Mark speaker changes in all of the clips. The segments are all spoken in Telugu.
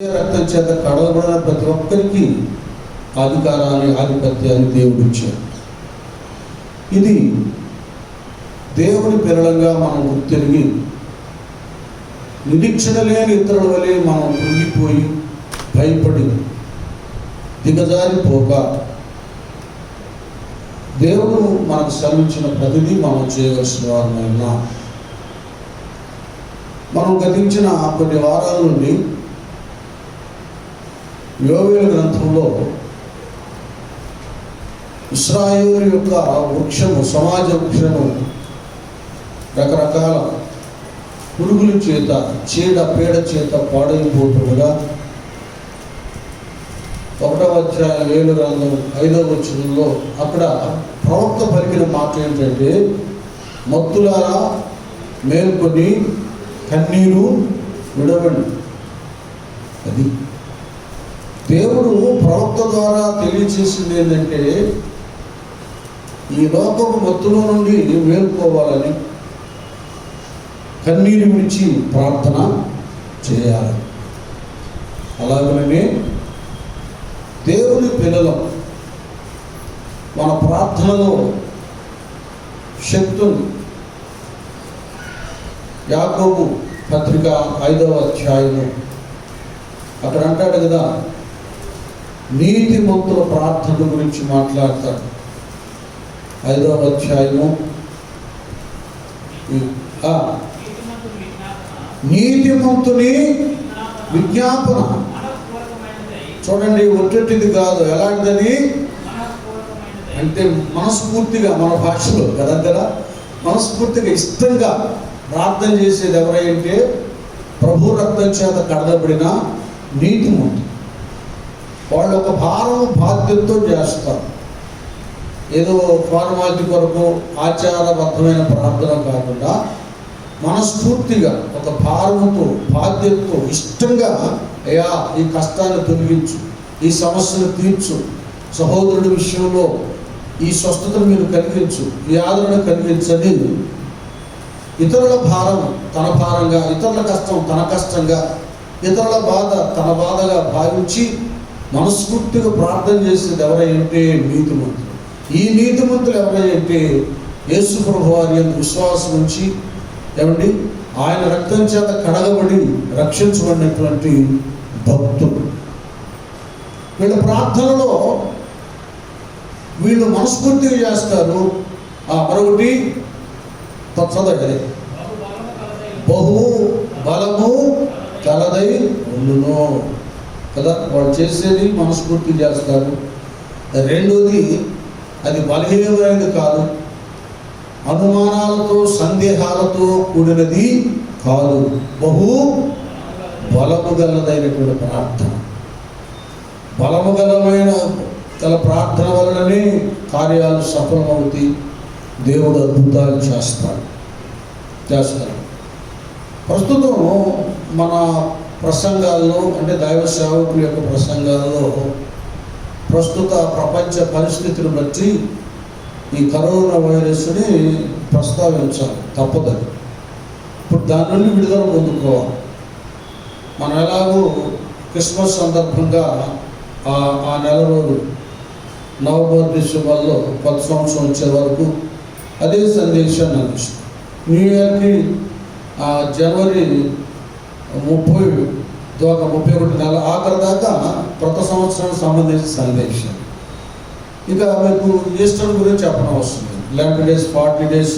Speaker 1: రక్తం చేత కడగబడిన ప్రతి ఒక్కరికి అధికారాన్ని ఆధిపత్యాన్ని దేవుడు ఇచ్చాడు. ఇది దేవుని పిల్లలంగా మనం గుర్తిరిగి నిరీక్షణ లేని ఇతరుల వలె మనం కృంగిపోయి భయపడి దిగజారిపోక దేవుడు మనకు శ్రమించిన ప్రతిదీ మనం చేయవలసిన వారమైనా మనం గతించిన కొన్ని వారాల నుండి యోవేలు గ్రంథంలో ఇశ్రాయేలు యొక్క వృక్షము, సమాజ వృక్షము రకరకాల పురుగుల చేత, చీడ పీడ చేత పాడైపోతుండగా 1వ అధ్యాయం 7 గ్రంథం 5వ వచనంలో అక్కడ ప్రవక్త పలికిన మాట ఏంటంటే, మత్తులారా మేల్కొని కన్నీరు విడవండి. అది దేవుడు ప్రవక్త ద్వారా తెలియచేసింది ఏంటంటే, ఈ లోకపు మత్తులో నుండి మేల్కోవాలని, కన్నీరు విడిచి ప్రార్థన చేయాలి. అలాగనే దేవుని పిల్లలం మన ప్రార్థనలో శక్తుని, యాకోబు పత్రిక 5వ అధ్యాయము అక్కడ అంటాడు కదా, నీతిమంతుల ప్రార్థన గురించి మాట్లాడతాడు. 5వ అధ్యాయము నీతిమంతుని విజ్ఞాపన. చూడండి, ఒట్టొట్టిది కాదు, ఎలాంటిదని అంటే మనస్ఫూర్తిగా, మన భాషలో కదా మనస్ఫూర్తిగా ఇష్టంగా ప్రార్థన చేసేది ఎవరైతే ప్రభు రక్తం చేత కడగబడిన నీతిమంతులు. వాళ్ళు ఒక భారం బాధ్యతతో చేస్తారు. ఏదో ఫార్మాలిటీ కొరకు ఆచారబద్ధమైన ప్రార్థన కాకుండా మనస్ఫూర్తిగా ఒక భారంతో, బాధ్యతతో, ఇష్టంగా, అయ్యా ఈ కష్టాన్ని తొలగించు, ఈ సమస్యను తీర్చు, సహోదరుడి విషయంలో ఈ స్వస్థతను మీరు కలిగించు, ఈ ఆదరణ కలిగించని, ఇతరుల భారం తన భారంగా, ఇతరుల కష్టం తన కష్టంగా, ఇతరుల బాధ తన బాధగా భావించి మనస్ఫూర్తిగా ప్రార్థన చేసేది ఎవరైతే నీతిమంతులు. ఈ నీతిమంతులు ఎవరైతే యేసు ప్రభు వారి యందు విశ్వాసం ఉంచి ఏమండి ఆయన రక్తం చేత కడగబడి రక్షించబడినటువంటి భక్తులు. వీళ్ళ ప్రార్థనలో వీళ్ళు మనస్ఫూర్తిగా చేస్తారు. మరొకటి చదవగలి, బహు బలము కలదై ఉండును కదా. వాళ్ళు చేసేది మనస్ఫూర్తి చేస్తారు. రెండోది, అది బలహీనమైనది కాదు, అనుమానాలతో సందేహాలతో కూడినది కాదు, బహు బలము గలదైనటువంటి ప్రార్థన. బలము గల ప్రార్థన వలననే కార్యాలు సఫలమవుతాయి. దేవుడు అద్భుతాలు చేస్తాడు. ప్రస్తుతం మన ప్రసంగాల్లో, అంటే దైవ సేవకుల యొక్క ప్రసంగాల్లో ప్రస్తుత ప్రపంచ పరిస్థితిని బట్టి ఈ కరోనా వైరస్ని ప్రస్తావించాలి, తప్పదని. ఇప్పుడు దాని నుండి విడుదల పొందుకోవాలి. మనం ఎలాగో క్రిస్మస్ సందర్భంగా ఆ నెల రోజులు నవంబర్ డిసెంబర్లో కొత్త సంవత్సరం వచ్చే వరకు అదే సందేశాన్ని అందిస్తాం. న్యూ ఇయర్కి జనవరి 31 నెల ఆఖరి దాకా కొత్త సంవత్సరానికి సంబంధించిన సందేశం. ఇక మీకు ఈస్టర్ గురించి చెప్పడం వస్తుంది. 11 days 40 days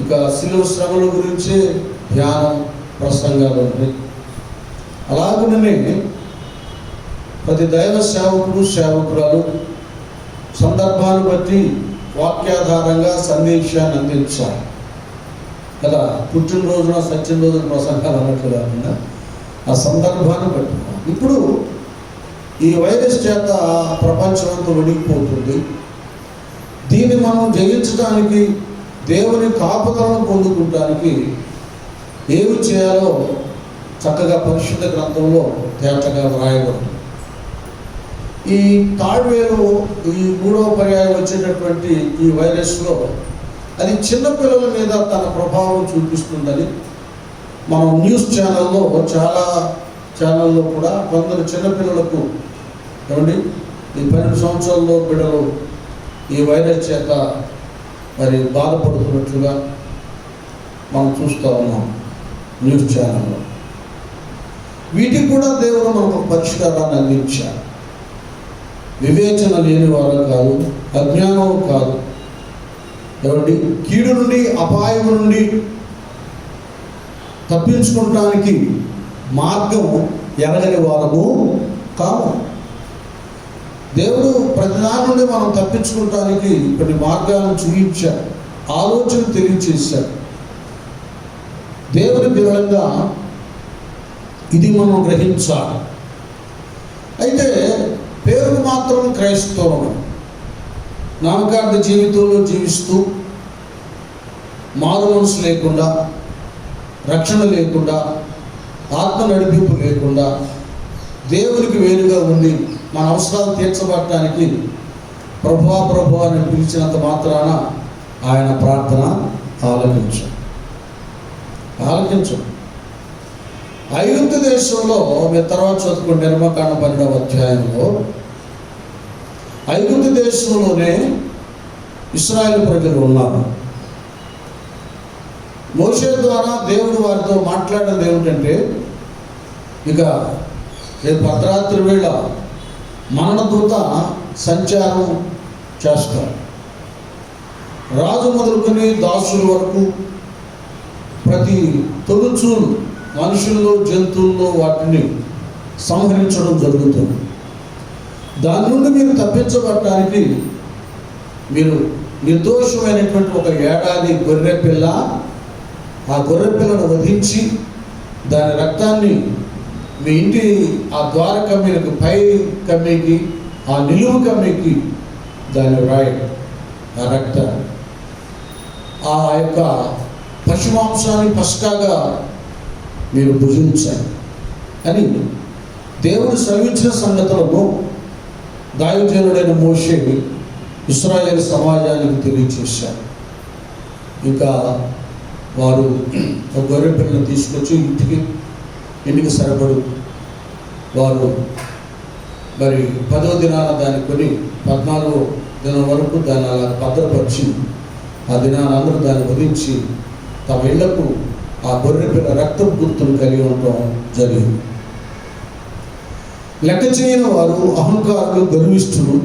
Speaker 1: ఇక శిలువ శ్రమల గురించి ధ్యానం, ప్రసంగాలు ఉంటాయి. అలాగనే ప్రతి దైవ సేవకుడు, సేవకురాలు సందర్భాన్ని బట్టి వాక్యాధారంగా సందేశాన్ని అందించాలి కదా. పుట్టినరోజున, సత్యనరోజున ప్రసంగాలు అన్నట్లు కాకుండా ఆ సందర్భాన్ని బట్టి. ఇప్పుడు ఈ వైరస్ చేత ప్రపంచమంతా వణికిపోతుంది. దీన్ని మనం జయించడానికి, దేవుని కాపుదలను పొందుకోవడానికి ఏమి చేయాలో చక్కగా పరిశుద్ధ గ్రంథంలో తేటగా వ్రాయబడుతుంది. ఈ థర్డ్ వేవ్, ఈ 3వ పర్యాయం వచ్చేటటువంటి ఈ వైరస్లో అది చిన్నపిల్లల మీద తన ప్రభావం చూపిస్తుందని మనం న్యూస్ ఛానల్లో చాలా ఛానల్లో కూడా కొందరు చిన్నపిల్లలకు ఏమండి ఈ 12 సంవత్సరాల్లో బిడ్డలు ఈ వైరస్ చేత మరి బాధపడుతున్నట్లుగా మనం చూస్తూ ఉన్నాం న్యూస్ ఛానల్లో. వీటికి కూడా దేవుడు మనకు పరిష్కారాన్ని అందించారు. వివేచన లేని వారు కాదు, అజ్ఞానం కాదు, ఏమండి కీడు నుండి అపాయం నుండి తప్పించుకోవటానికి మార్గం ఎరగని వారము కాము. దేవుడు ప్రతిదాని నుండి మనం తప్పించుకోవటానికి కొన్ని మార్గాలను చూపించాడు, ఆలోచన తెలియచేశాడు. దేవుని వివరంగా ఇది మనం గ్రహించాలి. అయితే పేరుకు మాత్రం క్రైస్తవం, నామకార్థ జీవితంలో జీవిస్తూ మారు మనసు లేకుండా, రక్షణ లేకుండా, ఆత్మ నడిపింపు లేకుండా, దేవునికి వేరుగా ఉండి మన అవసరాలు తీర్చబడటానికి ప్రభువా ప్రభువా అని పిలిచినంత మాత్రాన ఆయన ప్రార్థన ఆలకించు. ఐగుప్తు దేశంలో మీరు తర్వాత చదువుకున్న నిర్మకాండ 12వ అధ్యాయంలో ఐగుప్తు దేశంలోనే ఇశ్రాయేలు ప్రజలు ఉన్నారు. మోషే ద్వారా దేవుడు వారితో మాట్లాడినది ఏమిటంటే, ఇక రేపు అర్ధరాత్రి వేళ మరణదూత సంచారం చేస్తారు. రాజు మొదలుకొని దాసుల వరకు ప్రతి తొలుచూలు మనుషుల్లో జంతువుల్లో వాటిని సంహరించడం జరుగుతుంది. దాని నుండి మీరు తప్పించబడటానికి మీరు నిర్దోషమైనటువంటి ఒక ఏడాది గొర్రె పిల్ల, ఆ గొర్రె పిల్లను వధించి దాని రక్తాన్ని మీ ఇంటి ఆ ద్వార కమ్మీలకు పై కమ్మీకి, ఆ నిలువు కమ్మీకి దాన్ని రాయండి. ఆ రక్తాన్ని ఆ యొక్క పశుమాంసాన్ని పస్కాగా మీరు భుజించండి అని దేవుడు సెలవించిన సంగతులను దైవజనుడైన మోషే ఇశ్రాయేలు సమాజానికి తెలియచేశారు. ఇంకా వారు ఒక గొర్రె పిల్లను తీసుకొచ్చి ఇంటికి సరిపడు వారు మరి 10వ దినాన దాన్ని కొని 14వ దినం వరకు దాన్ని అలా భద్రపరిచి ఆ దినాన్ని అందరూ దాన్ని వధించి తమ ఇళ్లకు ఆ గొర్రె పిల్ల రక్తపు గుర్తును కలిగి ఉండటం జరిగింది. లెక్క చేయని వారు అహంకారులు, గర్విష్ఠులు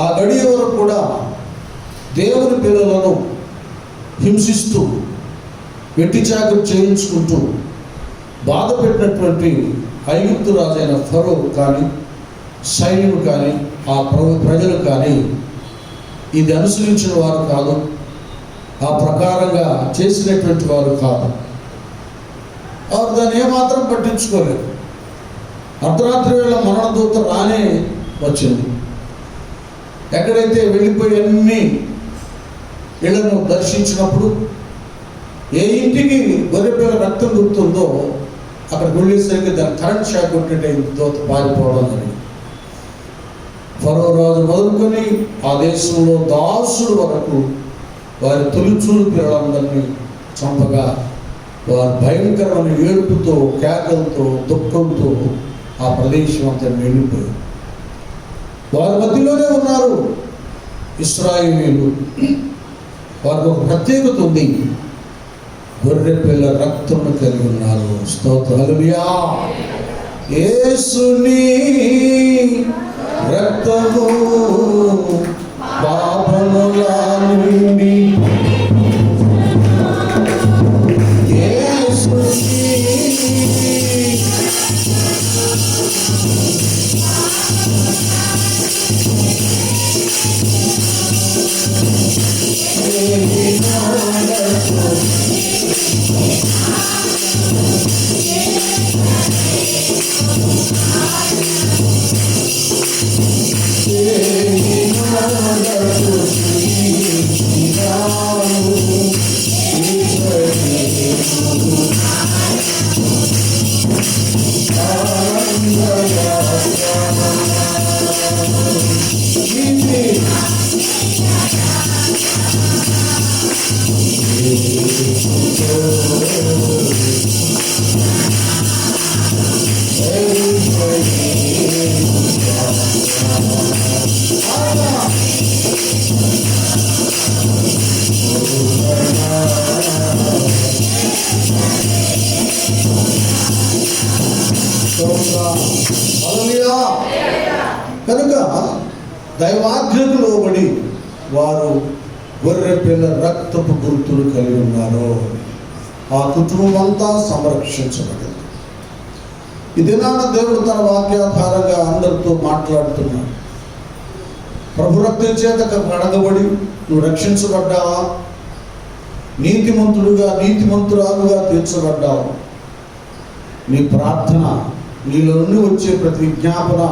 Speaker 1: ఆ గడియ వరకు కూడా దేవుని పిల్లలను హింసిస్తూ వెట్టి చాకరీ చేయించుకుంటూ బాధ పెట్టినటువంటి ఐగుప్తు రాజైన ఫరో కానీ, సైన్యులు కానీ, ఆ ప్రజలు కానీ ఇది అనుసరించిన వారు కాదు, ఆ ప్రకారంగా చేసినటువంటి వారు కాదు. వారు దాన్ని ఏమాత్రం పట్టించుకోలేదు. అర్ధరాత్రి వేళ మరణదూత రానే వచ్చింది. ఎక్కడైతే వెళ్ళిపోయి అన్ని ఇళ్లను దర్శించినప్పుడు ఏ ఇంటికి గొర్రెపిల్ల రక్తం గుర్తుందో అక్కడ వెళ్ళేసరికి దాని కరెంట్ షాక్ కొట్టినట్టే దూత పారిపోవడం జరిగింది. ఫరో రాజు మొదలుకొని ఆ దేశంలో దాసుల వరకు వారి తొలిచూలు పిల్లలందరినీ చంపగా వారు భయంకరమైన ఏడుపుతో, కేకలతో, దుఃఖంతో ఆ ప్రదేశం అంతా నిండిపోయింది. వారి మధ్యలోనే ఉన్నారు ఇశ్రాయేలీయులు. వారికి ఒక ప్రత్యేకత ఉంది, గొర్రె పిల్ల రక్తమును కలిగి ఉన్నారు. స్తోత్రం హల్లెలూయా. యేసుని రక్తము పాపముల నుండి హల్లెలూయా. కనుక దైవాజ్ఞకు లోబడి వారు గొర్రె పిల్ల రక్తపు గుర్తులు కలిగి ఉన్నారు. ఆ కుటుంబం అంతా సంరక్షించబడింది. ఈ దినాన దేవుడు తన వాక్యాధారంగా అందరితో మాట్లాడుతున్నాడు. ప్రభు రక్తం చేత కడగబడి నువ్వు రక్షించబడ్డావా? నీతిమంతుడుగా నీతిమంతురాలుగా తీర్చబడ్డావు. నీ ప్రార్థన, నీలో నుండి వచ్చే ప్రతి విజ్ఞాపన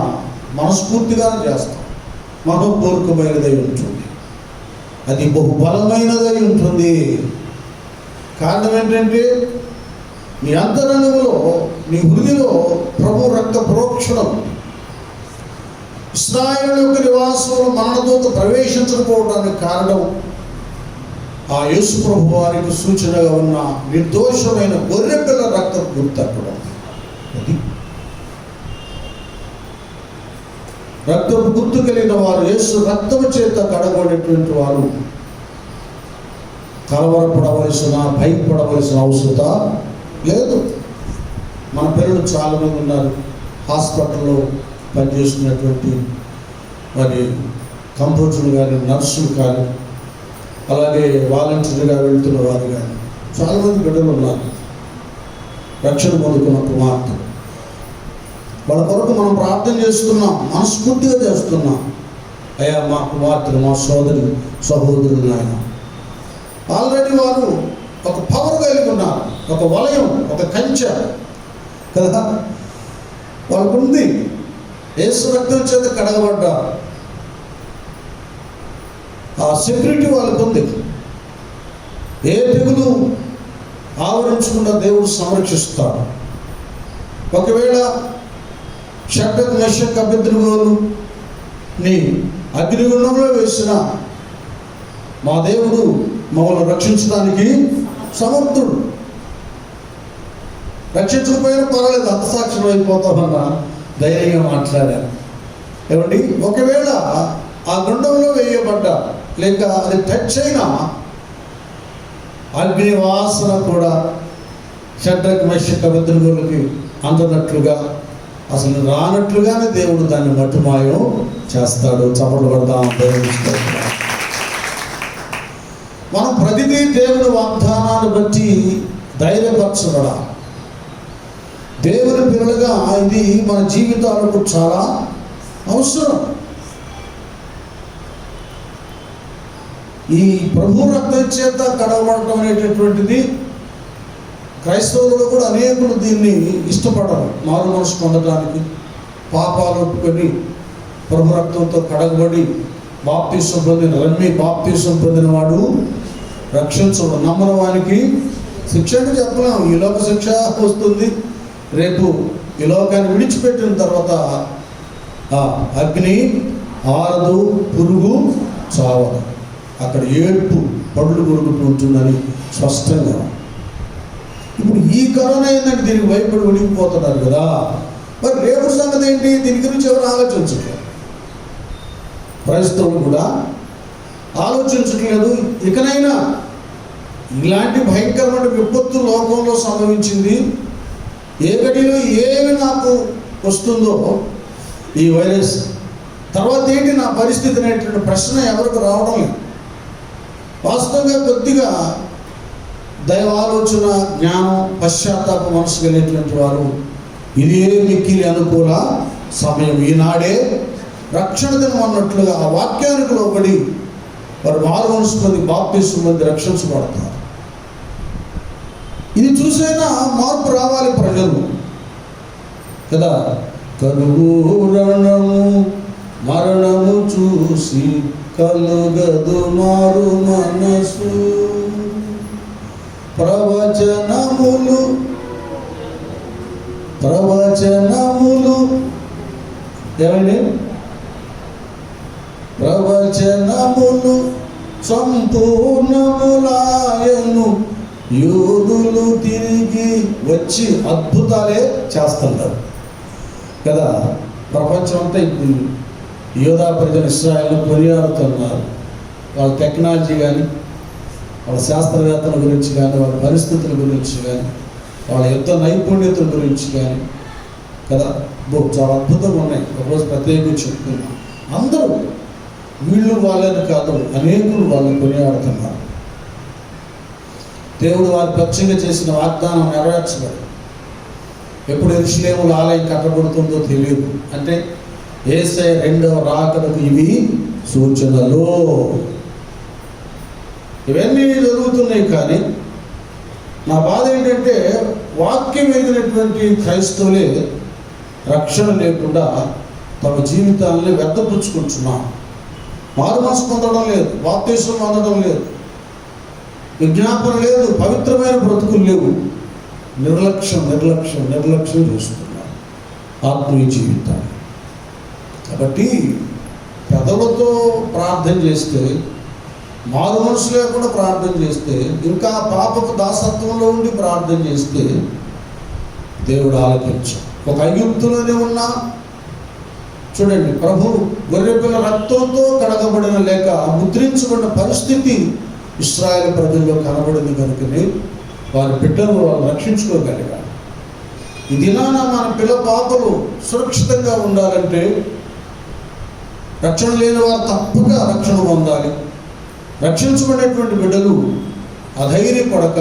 Speaker 1: మనస్ఫూర్తిగానే చేస్తాం. మనోపూర్వకమైనదై ఉంటుంది. అది బహుబలమైనదై ఉంటుంది. కారణం ఏంటంటే నీ అంతరంగంలో, నీ హృదయలో ప్రభు రక్త ప్రోక్షణం. ఇశ్రాయేలు యొక్క నివాసంలో మరణదూత ప్రవేశించకపోవడానికి కారణం ఆ యేసు ప్రభు వారికి సూచనగా ఉన్న నిర్దోషమైన గొర్రెపిల్ల రక్తం గుర్తక్కడం. అది రక్తపు గుర్తు కలిగిన వారు, యేసు రక్తము చేత కడగబడేటువంటి వారు కలవరపడవలసిన, భయపడవలసిన అవసరం లేదు. మన పిల్లలు చాలామంది ఉన్నారు. హాస్పిటల్లో పనిచేస్తున్నటువంటి మరి కంపౌండర్లు కానీ, నర్సులు కానీ, అలాగే వాలంటీర్గా వెళ్తున్న వారు కానీ చాలామంది బిడ్డలు ఉన్నారు. రక్షణ పొందుకున్న కుమార్తె, వాళ్ళ కొరకు మనం ప్రార్థన చేస్తున్నాం, మనస్ఫూర్తిగా చేస్తున్నాం. అయ్యా మా కుమార్తెలు, మా సహోదరులు ఆయన ఆల్రెడీ వారు ఒక పవర్ కలిగి ఉన్నారు, ఒక వలయం, ఒక కంచె కదా వాళ్ళకుంది. యేసు రక్తం చేత కడగబడ్డారు. ఆ సెక్యూరిటీ వాళ్ళకు ఉంది. ఏ తెగులు ఆవరించకుండా దేవుడు సంరక్షిస్తాడు. ఒకవేళ షడ్రక్, మెషక్, అబేద్నెగోని అగ్నిగుండంలో వేసిన మా దేవుడు మమ్మల్ని రక్షించడానికి సమర్థుడు. రక్షించకపోయినా పర్వాలేదు, హతసాక్షులు అయిపోతామన్నా ధైర్యంగా మాట్లాడారు. ఏమండి, ఒకవేళ ఆ గుండంలో వేయబడ్డ, లేక అది టచ్ అయిన అగ్ని వాసన కూడా షడ్రక్, మెషక్, అబేద్నెగోలకి అందనట్లుగా, అసలు రానట్లుగానే దేవుడు దాన్ని మట్టుమాయం చేస్తాడు. చప్పట్లు పడతాం. మనం ప్రతిదీ దేవుని వాగ్దానాన్ని బట్టి ధైర్యపరచబడాలి. దేవుని పిల్లలుగా ఇది మన జీవితాలకు చాలా అవసరం. ఈ ప్రభు రక్తం చేత కడగబడటం అనేటటువంటిది క్రైస్తవులు కూడా అనేకులు దీన్ని ఇష్టపడరు. మారు మనసు పొందడానికి, పాపాలు ఒప్పుకొని ప్రభు రక్తంతో కడగబడి బాప్తీసం పొందిన బాప్తీసం పొందిన వాడు రక్షించడు. నమ్మని వానికి శిక్ష అంటే చెప్పలేము. ఈ లోక శిక్ష వస్తుంది. రేపు ఈ లోకాన్ని విడిచిపెట్టిన తర్వాత అగ్ని ఆరదు, పురుగు చావదు. అక్కడ ఏడుపు, పడులు కొరుకుతూ ఉంటుందని స్పష్టంగా. ఇప్పుడు ఈ కరోనా ఏంటంటే దీనికి భయపడి ఉడికిపోతున్నారు కదా. మరి రేపు సంగతి ఏంటి? దీని గురించి ఎవరు ఆలోచించట్లేదు. క్రైస్తవులు కూడా ఆలోచించట్లేదు. ఇకనైనా ఇలాంటి భయంకరమైన విపత్తు లోకంలో సంభవించింది. ఏ గడిలో ఏమి నాకు వస్తుందో ఈ వైరస్, తర్వాత ఏంటి నా పరిస్థితి అనేటువంటి ప్రశ్న ఎవరికి రావడం లేదు. వాస్తవంగా కొద్దిగా దైవ ఆలోచన, జ్ఞానం, పశ్చాత్తాప మనసు కలిగినటువంటి వారు ఇదే మిక్కిలి అనుకూల సమయం, ఈనాడే రక్షణ దినం అన్నట్లుగా ఆ వాక్యానికి లోబడి వారు మారు మనసు పొంది బాప్తీసం పొంది రక్షించబడతారు. ఇది చూసైనా మార్పు రావాలి ప్రజలు కదా. కలుగురణము మరణము చూసి కలుగదు మారు మనసు, ప్రవచనములు ఏమండి, ప్రవచనములు సంపూర్ణములాయను, యోధులు తిరిగి వచ్చి అద్భుతాలే చేస్తున్నారు కదా. ప్రపంచం అంతా ఇప్పుడు యోధా ప్రజలు ఇశ్రాయేలును కొనియాడుతున్నారు. వాళ్ళ టెక్నాలజీ కానీ, వాళ్ళ శాస్త్రవేత్తల గురించి కానీ, వాళ్ళ పరిస్థితుల గురించి కానీ, వాళ్ళ యుద్ధ నైపుణ్యతల గురించి కానీ కదా. చాలా అద్భుతంగా ఉన్నాయి. ఒకరోజు ప్రత్యేకించి చెప్తున్నా. అందరూ వీళ్ళు వాళ్ళని కాదు, అనేకులు వాళ్ళని కొనియాడుతున్నారు. దేవుడు వారి పక్షంగా చేసిన వాగ్దానం నెరవేర్చబడి ఎప్పుడు యెరూషలేములో ఆలయం కట్టబడుతుందో తెలియదు. అంటే యేసయ్య రెండవ రాకడకు ఇవి సూచనలు. ఇవన్నీ జరుగుతున్నాయి. కానీ నా బాధ ఏంటంటే వాక్యం ఎదిగినటువంటి క్రైస్తవులే రక్షణ లేకుండా తమ జీవితాలని వ్యర్థపుచ్చుకుంటున్నారు. మారు మనసు పొందడం లేదు, బాప్తిస్మం పొందడం లేదు, విజ్ఞాపన లేదు, పవిత్రమైన బ్రతుకులు లేవు. నిర్లక్ష్యం చేస్తున్నారు ఆత్మీయ జీవితాన్ని. కాబట్టి పెదవులతో ప్రార్థన చేస్తే, మారు మనసు లేకుండా ప్రార్థన చేస్తే, ఇంకా పాపపు దాసత్వంలో ఉండి ప్రార్థన చేస్తే దేవుడు ఆలకించు. ఒక ఐగుప్తులోనే ఉన్న చూడండి, ప్రభు గొర్రెపిల్ల రక్తంతో కడగబడిన లేక ముద్రించబడిన పరిస్థితి ఇశ్రాయేలు ప్రజల్లో కనబడింది కనుకనే వారి బిడ్డలు వాళ్ళు రక్షించుకోగలిగారు. ఈ దినాన మన పిల్ల పాపలు సురక్షితంగా ఉండాలంటే రక్షణ లేని వారు తప్పక రక్షణ పొందాలి. రక్షించబడినటువంటి బిడ్డలు అధైర్యపడక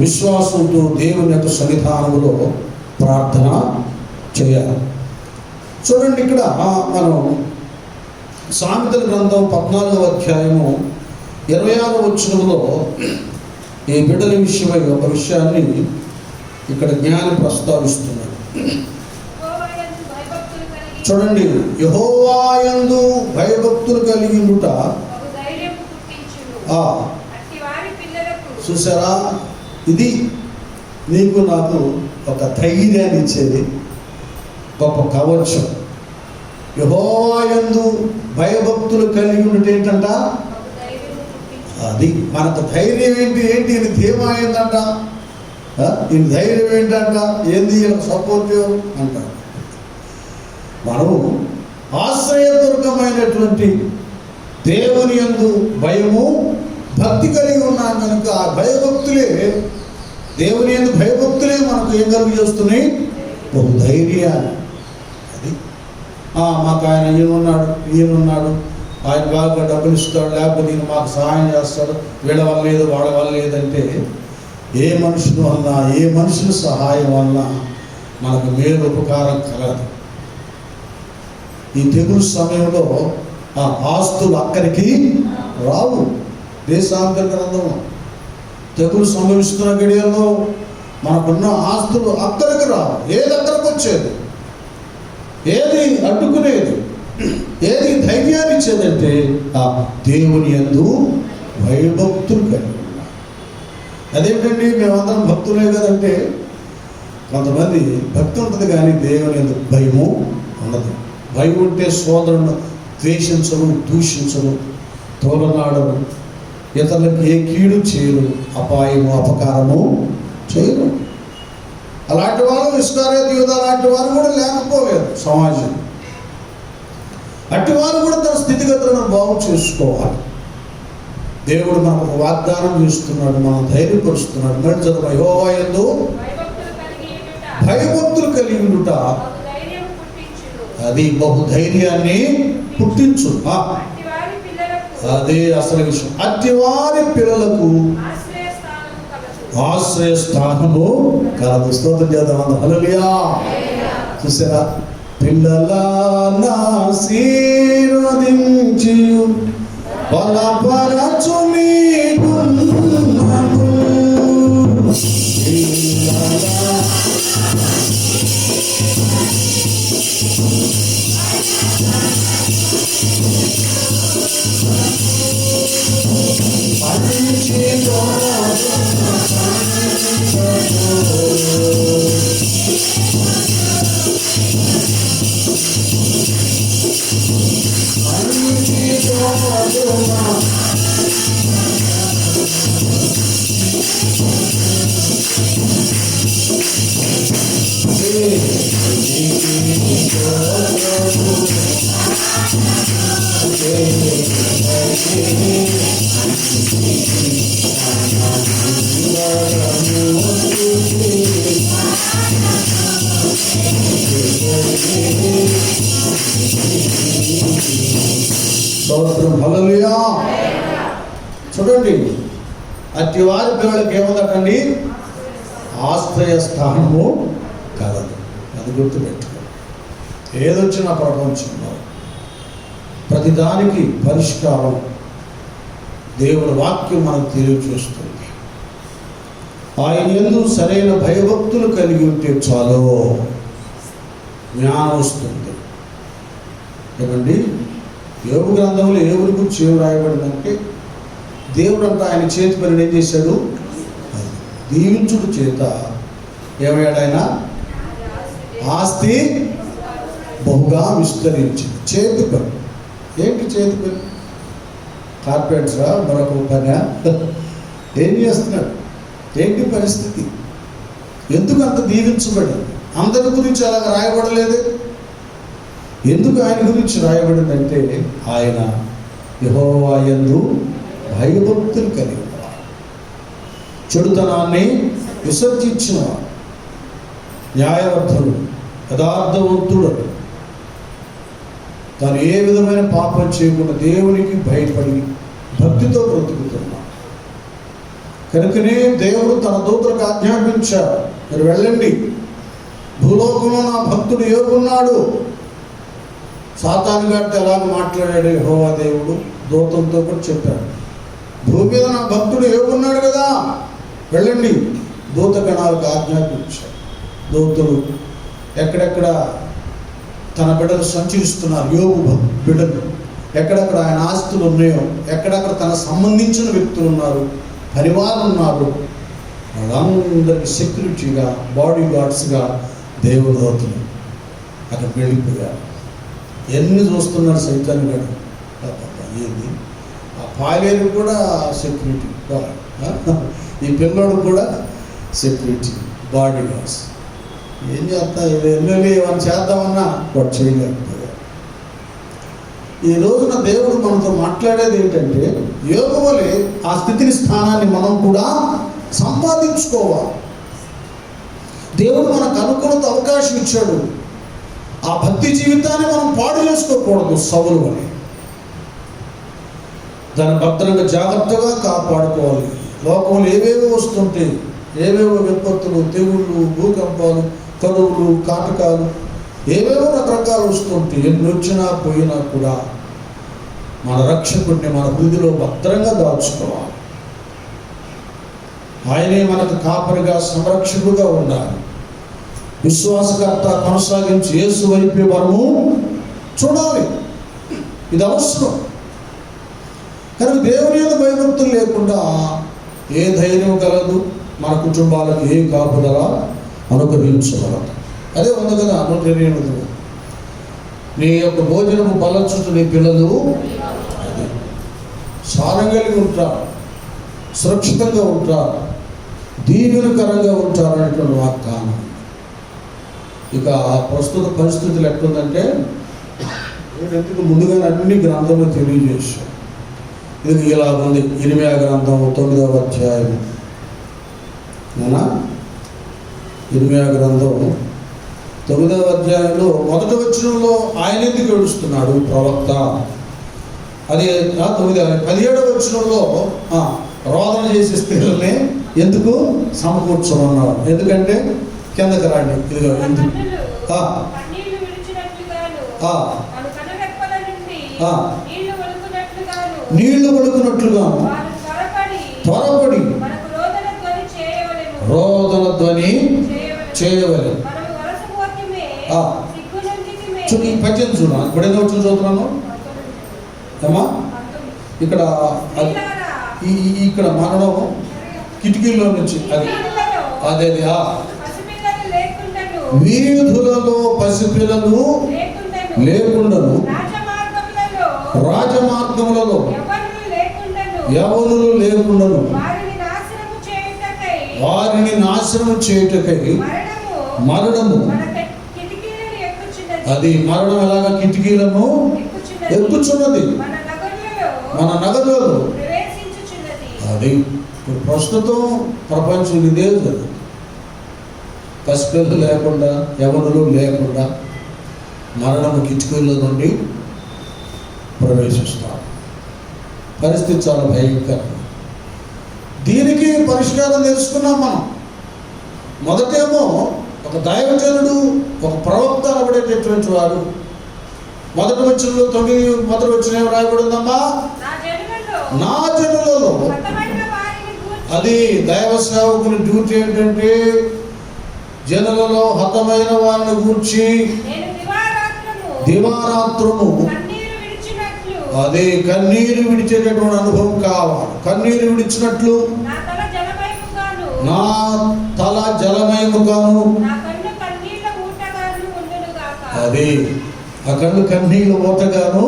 Speaker 1: విశ్వాసంతో దేవుని యొక్క సన్నిధానంలో ప్రార్థన చేయాలి. చూడండి, ఇక్కడ మనం సామెతల గ్రంథం 14వ అధ్యాయము 26వ వచనంలో ఈ బిడ్డల విషయమై ఒక విషయాన్ని ఇక్కడ జ్ఞాని ప్రస్తావిస్తున్నాడు. చూడండి, యెహోవాయందు భయభక్తులు కలిగి ఉండుట. చూసారా, ఇది నీకు నాకు ఒక ధైర్యాన్ని ఇచ్చేది గొప్ప కవచం. యెహోవాయందు భయభక్తులు కలిగి ఉండుట ఏంటంట, అది మనకు ధైర్యం ఏంటి ఇది ధీమా ఏంటంట, ఈ ధైర్యం ఏంటంట, ఏంది సపోర్ట్ అంటారు. మనము ఆశ్రయదుర్గమైనటువంటి దేవుని యందు భయము భక్తి కలిగి ఉన్నాం కనుక ఆ భయభక్తులే, దేవుని యందు భయభక్తులే మనకు ఏం కలుగు చేస్తున్నాయి, ఒక ధైర్యాన్ని. అది మాకు ఆయన ఈయనున్నాడు, ఆయన బాగా డబ్బులు ఇస్తాడు, లేకపోతే ఈయన మాకు సహాయం చేస్తాడు, వీళ్ళ వల్ల లేదు వాళ్ళ వల్ల లేదంటే ఏ మనుషుల వల్ల, ఏ మనుషుల సహాయం వల్ల మనకు మేలు ఉపకారం కలదు. ఈ తెగులు సమయంలో ఆ ఆస్తులు అక్కడికి రావు. దేశాంతర గ్రంథంలో తెగులు సంభవిస్తున్న గడియల్లో మనకున్న ఆస్తులు అక్కడికి రావు. ఏది అక్కడికి వచ్చేది, ఏది అడ్డుకునేది, ఏది ధైర్యాన్ని ఇచ్చేదంటే ఆ దేవుని యందు భయభక్తులు కలిగి ఉన్నారు. అదేంటండి మేమందరం భక్తులే కదంటే, కొంతమంది భక్తి ఉంటుంది కానీ దేవుని యందు భయము ఉండదు. భయం ఉంటే సోదరుడు ద్వేషించరు, దూషించరు, తోలనాడరు, ఇతరులకు ఏ కీడు చేయరు, అపాయము అపకారము చేయరు. అలాంటి వారు ఇస్కారియోతు యూదా లాంటి వారు కూడా లేకపోలేదు సమాజం. అట్టి వారు కూడా తన స్థితిగతులను బాగు చేసుకోవాలి. దేవుడు మనకు వాగ్దానం చేస్తున్నాడు, మనం ధైర్యపరుస్తున్నాడు. మరి చదువు, యెహోవాయందు భయభక్తులు కలిగి ఉండుట అది బహుధైర్యాన్ని పుట్టించు. అదే అసలు విషయం. అట్టివారి పిల్లలకు ఆశ్రయస్థానము కలదు. స్తోత్రం చేద్దాం. హల్లెలూయా. చూసారా, పిల్లలాశీర్వదించి బలపరచు మీకు స్తోత్రం, హల్లెలూయా. చూడండి, అట్టి వారి పిల్లలకి ఏముందటండి? ఆశ్రయ స్థానము కలదు. అది గుర్తుపెట్టుకో. ఏదొచ్చిన ప్రపంచంలో ప్రతిదానికి పరిష్కారం దేవుని వాక్యం మనకు తెలియజేస్తుంది. ఆయన యందు సరైన భయభక్తులు కలిగి ఉంటే చాలు, జ్ఞానం వస్తుంది. ఏమండి, యోబు గ్రంథంలో ఎవరి గురించి ఏం రాయబడిందంటే, దేవుడు అంతా ఆయన చేతి పని ఏం చేశాడు? దీవించుడు చేత ఏమయ్యాడు? ఆయన ఆస్తి బహుగా విస్తరించింది. చేతి పని. ఏంటి చేతి పని? కార్పెంటరా, మరొక పని? ఏం చేస్తున్నాడు? ఏంటి పరిస్థితి? ఎందుకు అంత దీవించబడింది? అందరి గురించి అలాగ రాయబడలేదు. ఎందుకు ఆయన గురించి రాయబడిందంటే, ఆయన యెహోవా యందు భయభక్తులు కలిగి ఉన్నవాడు, చెడుతనాన్ని విసర్జించినవాడు, న్యాయవర్ధుడు, యథార్థవంతుడు, తాను ఏ విధమైన పాపం చేయకుండా దేవునికి భయపడి భక్తితో బ్రతుకుతున్నాడు. కనుకనే దేవుడు తన దూతలకు ఆజ్ఞాపించాడు, మీరు వెళ్ళండి, భూలోకంలో నా భక్తుడు యోగున్నాడు. సాతాను గారితో ఎలాగ మాట్లాడాడు యెహోవా దేవుడు? దూతంతో కూడా చెప్పాడు, భూమి మీద నా భక్తుడు యోగున్నాడు కదా, వెళ్ళండి. దూత గణాలకు ఆజ్ఞాపించాడు. దూతలు ఎక్కడెక్కడ తన బిడ్డలు సంచరిస్తున్నారు, యోగు బిడ్డలు ఎక్కడెక్కడ ఆయన ఆస్తులు ఉన్నాయో, ఎక్కడెక్కడ తన సంబంధించిన వ్యక్తులు ఉన్నారు, పరివారం ఉన్నారు, వాళ్ళందరికీ సెక్యూరిటీగా, బాడీ గార్డ్స్గా దేవుడు దూతలు అక్కడ వెళ్ళిపోయారు. ఎన్ని చూస్తున్నారు సైతాన్ని గారు? ఏంది ఆ పాలేరు కూడా సెక్యూరిటీ, ఈ పిల్లోడు కూడా సెక్యూరిటీ, బాడీ గార్డ్స్. ఏం చేస్తా? ఎన్నెల్లి ఏమైనా చేద్దామన్నా వాడు చేయలేకపోయారు. ఈ రోజున దేవుడు మనతో మాట్లాడేది ఏంటంటే, యోబు వలె ఆ స్థితిని, స్థానాన్ని మనం కూడా సంపాదించుకోవాలి. దేవుడు మనకు అనుకూలత అవకాశం ఇచ్చాడు. ఆ భక్తి జీవితాన్ని మనం పాడు చేసుకోకూడదు. సౌలు వలె దాన్ని భద్రంగా జాగ్రత్తగా కాపాడుకోవాలి. లోకంలో ఏవేవో వస్తుంటే, ఏవేవో విపత్తులు, తెగుళ్ళు, భూకంపాలు, కరువులు, కాటకాలు, ఏవేవో రకరకాలు వస్తుంటే, ఎన్ని వచ్చినా పోయినా కూడా మన రక్షకుడిని మన హృదయలో భద్రంగా దాచుకోవాలి. ఆయనే మనకు కాపరిగా, సంరక్షకుడుగా ఉండాలి. విశ్వాసకర్త, కొనసాగించి యేసు వైపే మనము చూడాలి. ఇది అవసరం. కానీ దేవుని యొక్క భయభక్తులు లేకుండా ఏ ధైర్యం కలదు? మన కుటుంబాలకు ఏ కాపుదల అనుగ్రహించగలదు? అదే ఉంది కదా 128. నీ యొక్క భోజనము బలచుట నీ పిల్లలు అదే సారం కలిగి ఉంటారు, సురక్షితంగా ఉంటారు, దీవెనకరంగా ఉంటారు అనేటువంటి వాగ్దానం. ఇక ప్రస్తుత పరిస్థితులు ఎట్లుందంటే, ఎందుకు ముందుగానే అన్ని గ్రంథంలో తెలియజేశాం. ఇది ఇలా ఉంది. ఇర్మీయా గ్రంథం 9వ అధ్యాయం, ఇర్మీయా గ్రంథం 9వ అధ్యాయంలో 1వ వచనంలో ఆయన ఎందుకు ఏడుస్తున్నాడు ప్రవక్త? అది 17వ వచనంలో రోదన చేసే స్త్రీలనే ఎందుకు సమకూర్చమన్నాడు? ఎందుకంటే కిందకి రాండి, ఇదిగో ఎందుకు నీళ్లు పడుకున్నట్లుగాను త్వరపడి రోదన ధ్వని చేయవలెను. ఈ పద్యం చూడ ఇప్పుడు ఏదో వచ్చి చదువుతున్నాను ఏమా. ఇక్కడ ఇక్కడ మరణం కిటికీల్లో నుంచి అది వీధులలో పసిపిల్లలు లేకుండాను, రాజమార్గములలో యవనులు లేకుండాను, వారిని నాశనము చేయుటకై మరణము, అది మరణం ఎలాగా కిటికీలను ఎక్కుచున్నది, మన నగరులలో. అది ఇప్పుడు ప్రస్తుతం ప్రపంచం ఇదే జరుగుతుంది. పసిపిల్లలు లేకుండా, యవనులు లేకుండా మరణము కిటికీల్లో నుండి ప్రవేశిస్తారు. పరిస్థితి చాలా భయంకరం. దీనికి పరిష్కారం తెలుసుకున్నాం మనం. మొదటేమో ఒక దైవజనుడు, ఒక ప్రవక్త అనబడేటటువంటి వాడు. మొదటి వచనంలో 9 ఏం రాయబడిందమ్మా? నా జనులలో. అది దైవ సేవకుని డ్యూటీ ఏంటంటే జనులలో హతమైన వారిని గూర్చి దివారాత్రము అదే కన్నీరు విడిచేటటువంటి అనుభవం కావాలి. కన్నీరు విడిచినట్లు నా తల జలమయముగాను, అదే ఆ కళ్ళు కన్నీళ్ళు ఊటగాను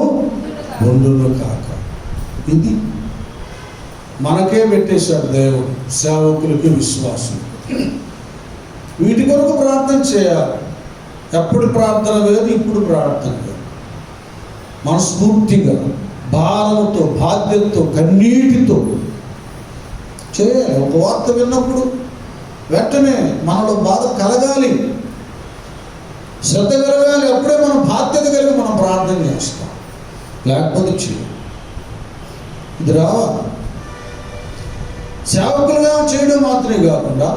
Speaker 1: ఉండును కాక. ఇది మనకే పెట్టేశాడు దేవుడు, సేవకులకి, విశ్వాసం. వీటి కొరకు ప్రార్థన చేయాలి. ఎప్పుడు ప్రార్థన లేదు, ఇప్పుడు ప్రార్థన లేదు. మనస్ఫూర్తిగా, భారంతో, బాధ్యతతో, కన్నీటితో చేయాలి. ఒక వార్త విన్నప్పుడు వెంటనే మనలో బాధ కలగాలి, శ్రద్ధ కలగాలి. అప్పుడే మనం బాధ్యత కలిగి మనం ప్రార్థన చేస్తాం. లేకపోతే చేయాలి. ఇది రావాలి. సేవకులుగా చేయడం మాత్రమే కాకుండా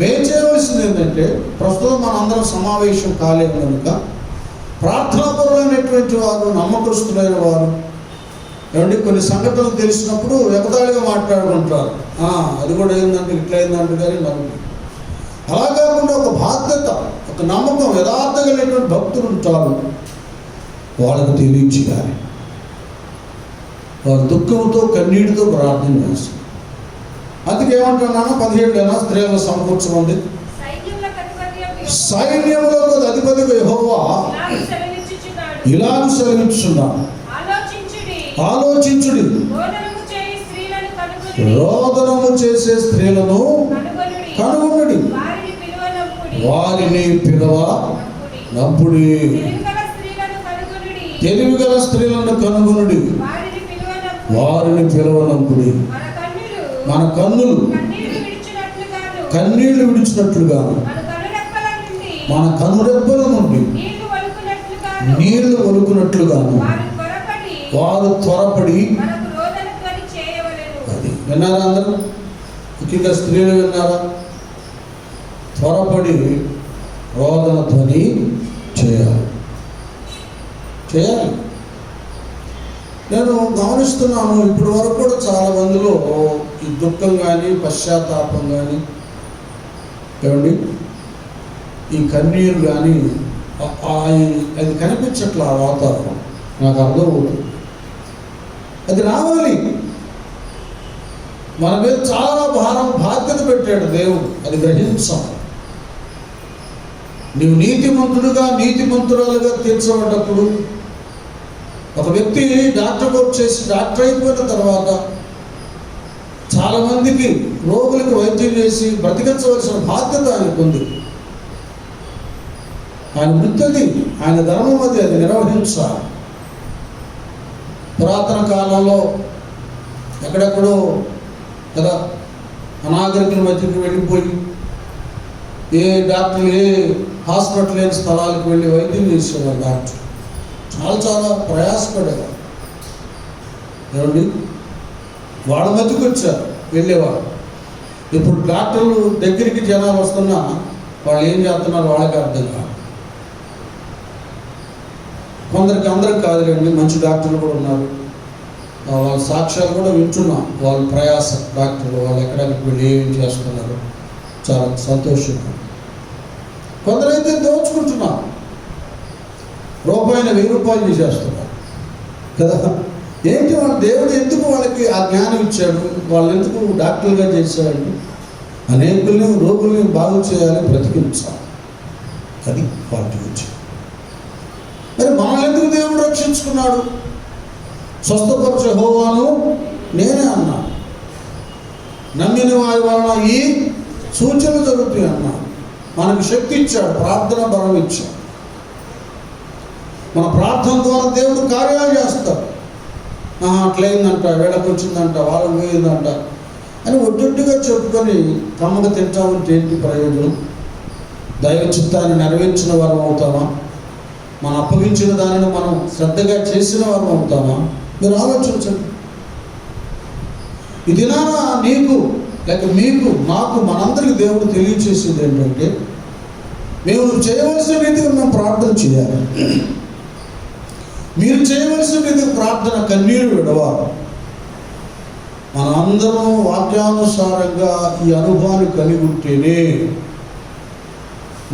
Speaker 1: మేము చేయవలసింది ఏంటంటే, ప్రస్తుతం మనందరం సమావేశం కాలేము కనుక ప్రార్థనాపరులైనటువంటి వారు, నమ్మకస్తులైన వారు ఏమంటే కొన్ని సంఘటనలు తెలిసినప్పుడు ఎగతాళిగా మాట్లాడుకుంటారు. అది కూడా ఏంటంటే ఇట్లా అయిందంటే కానీ మరి అలా కాకుండా ఒక బాధ్యత, ఒక నమ్మకం, యథార్థమైనటువంటి భక్తులు ఉంటారు. వాళ్ళకు తెలియచేయాలి. వారి దుఃఖంతో, కన్నీటితో ప్రార్థన చేస్తారు. అందుకే ఏమంటున్నాను, 17 స్త్రీలను సమకూర్చమంది. సైన్యములకు అధిపతిగా యెహోవా ఇలాగ సెలవిచ్చుచున్నాడు, ఆలోచించుడి, రోదనము చేసే స్త్రీలను కనుగొనుడి, వారిని పిలవ నంపుడి. తెలివిగల స్త్రీలను కనుగొనుడి, వారిని పిలవనంపుడి. మన కన్నులు కన్నీళ్లు విడిచినట్లుగా, మన కనురెప్పల నుండి నీళ్లు ఒలుకున్నట్లుగాను వారు త్వరపడి. అది విన్నారా అందరూ? ముఖ్యంగా స్త్రీలు విన్నారా? త్వరపడి రోదన ధ్వని చేయాలి. నేను గమనిస్తున్నాను, ఇప్పటి వరకు కూడా చాలా మందిలో ఈ దుఃఖం కానీ, పశ్చాత్తాపం కానీ, ఏమండి ఈ కన్నీరు కానీ అది కనిపించట్లా. ఆ వాతావరణం నాకు అర్థమవుతుంది. అది రావాలి. మన మీద చాలా బాధ్యత పెట్టాడు దేవుడు. అది గ్రహించాలి. నీవు నీతిమంతుడుగా, నీతిమంతురాలుగా తీర్చబడ్డప్పుడు, ఒక వ్యక్తి డాక్టర్ కోర్స్ చేసి డాక్టర్ అయిపోయిన తర్వాత చాలామందికి రోగులకు వైద్యం చేసి బ్రతికించవలసిన బాధ్యత ఆయనకు ఉంది. ఆయన వృత్తి, ఆయన ధర్మం, అది నిర్వహించాలి. పురాతన కాలంలో ఎక్కడెక్కడో కదా అనాగరికుల మధ్యకి వెళ్ళిపోయి ఏ డాక్టర్లు, ఏ హాస్పిటల్ లేని స్థలాలకు వెళ్ళి వైద్యం చేసేవారు. డాక్టర్ చాలా ప్రయాసపడేవారు. ఏమండి వాళ్ళ మధ్యకి వచ్చారు, వెళ్ళేవారు. ఇప్పుడు డాక్టర్లు దగ్గరికి జనాలు వస్తున్నా వాళ్ళు ఏం చేస్తున్నారు వాళ్ళకి అర్థం కాదు. అందరికి కాదులేండి, మంచి డాక్టర్లు కూడా ఉన్నారు. వాళ్ళ సాక్ష్యాలు కూడా వింటున్నాం. వాళ్ళ ప్రయాస, డాక్టర్లు వాళ్ళు ఎక్కడికి వెళ్ళి ఏం చేస్తున్నారు, చాలా సంతోషంగా. కొందరైతే దోచుకుంటున్నారు, ₹1000 తీసేస్తున్నారు కదా. ఏంటి వాళ్ళ దేవుడు ఎందుకు వాళ్ళకి ఆ జ్ఞానం ఇచ్చాడు? వాళ్ళు ఎందుకు డాక్టర్లుగా చేశాడు? అనేకుల్ని, రోగుల్ని బాగు చేయాలి, బ్రతికించాలి. అది వాటి గురించి. మరి మనల్ని ఎందుకు దేవుడు రక్షించుకున్నాడు? స్వస్థపరచు యెహోవాను నేనే అన్నాడు. నమ్మిన వారి వలన ఈ సూచనలు జరుగుతాయి అన్నాడు. మనకు శక్తి ఇచ్చాడు, ప్రార్థన బలం ఇచ్చాడు. మన ప్రార్థన ద్వారా దేవుడు కార్యాలు చేస్తాడు. అట్లయిందంట, వేళకు వచ్చిందంట, వాళ్ళకి పోయిందంట అని ఒడ్డొడ్డుగా చెప్పుకొని కమ్మగా తింటా ఉంటే ఏంటి ప్రయోజనం? దైవ చిత్తాన్ని నెరవేర్చిన వారం అవుతామా? మనం అప్పగించిన దానిని మనం శ్రద్ధగా చేసిన వారు అవుతామా? మీరు ఆలోచించండి. ఈ దినాన నీకు లేక మీకు నాకు మనందరికీ దేవుడు తెలియచేసేది ఏంటంటే, మేము చేయవలసిన రీతిగా మేము ప్రార్థన చేయాలి. మీరు చేయవలసిన రీతిగా ప్రార్థన కన్నీరు విడవాలి. మనందరం వాక్యానుసారంగా ఈ అనుభవాన్ని కలిగి ఉంటేనే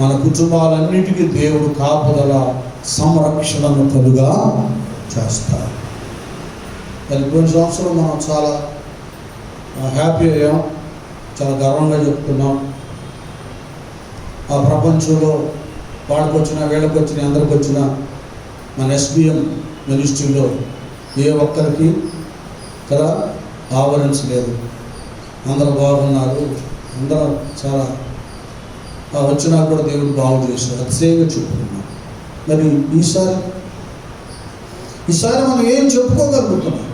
Speaker 1: మన కుటుంబాలన్నిటికీ దేవుడు కాపుదల సంరక్షణను కలుగా చేస్తారు. పోయిన సంవత్సరం మనం చాలా హ్యాపీ అయ్యాం, చాలా గర్వంగా చెప్తున్నాం. ఆ ప్రపంచంలో వాడికొచ్చినా వీళ్ళకొచ్చినా అందరికి వచ్చినా మన SBM మినిస్ట్రీలో ఏ ఒక్కరికి కదా ఆవరించలేదు. అందరూ బాగున్నారు, అందరూ చాలా వచ్చినా కూడా దేవుడు బాగు చేశాడు, అతిశయంగా చెప్పుకున్నాం. మరి ఈసారి మనం ఏం చెప్పుకోగలుగుతున్నాం?